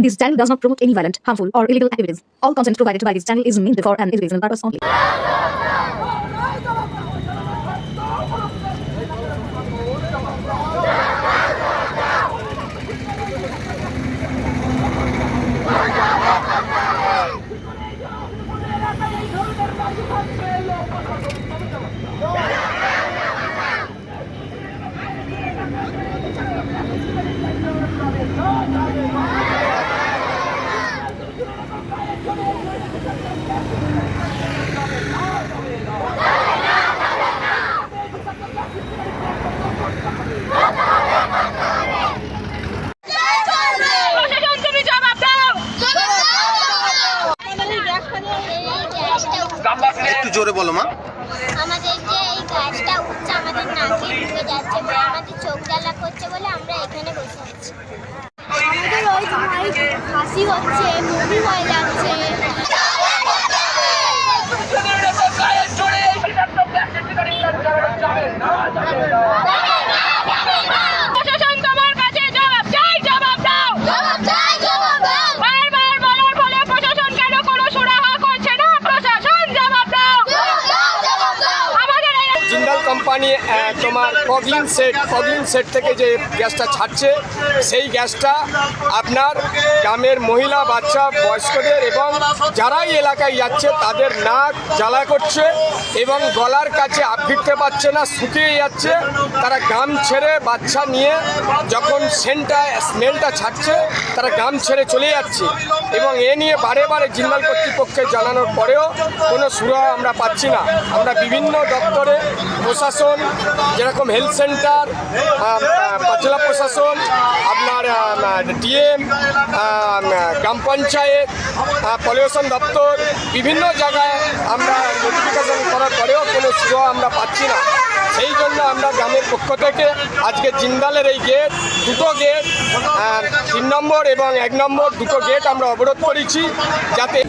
This channel does not promote any violent, harmful, or illegal activities. All content provided by this channel is meant for an educational purpose only. একটু জোরে বলো মা। আমাদের যে এই গাছটা উঠছে আমাদের নাকে ঢুকে যাচ্ছে বলে আমাদের চোখ জ্বালা করছে বলে আমরা এখানে বসে আছি। আমাদের ওই হাসি হচ্ছে, বমি হয়ে যাচ্ছে। জিন্দাল কোম্পানি তোমার কগলিন সেট থেকে যে গ্যাসটা ছাড়ছে সেই গ্যাসটা আপনার গ্রামের মহিলা, বাচ্চা, বয়স্কদের এবং যারাই এলাকায় যাচ্ছে তাদের নাক জ্বালা করছে এবং গলার কাছে আবৃত্তে পারছে না, শুকিয়ে যাচ্ছে। তারা গ্রাম ছেড়ে বাচ্চা নিয়ে যখন স্মেলটা ছাড়ছে তারা গ্রাম ছেড়ে চলে যাচ্ছে এবং এ নিয়ে বারে বারে জিন্দাল কর্তৃপক্ষকে জানানোর পরেও কোনো সুরাহা আমরা পাচ্ছি না। আমরা বিভিন্ন দপ্তরে, প্রশাসন যেরকম হেলথ সেন্টার, জেলা প্রশাসন, আপনার ডিএম, গ্রাম পঞ্চায়েত, পলিউশন দপ্তর, বিভিন্ন জায়গায় আমরা নোটিফিকেশন করার পরেও কোনো সুরাহা আমরা পাচ্ছি না। সেই জন্য আমরা গ্রামের পক্ষ থেকে আজকে জিন্দালের এই গেট, দুটো গেট, 3 নম্বর এবং 1 নম্বর দুটো গেট আমরা অবরোধ করেছি যাতে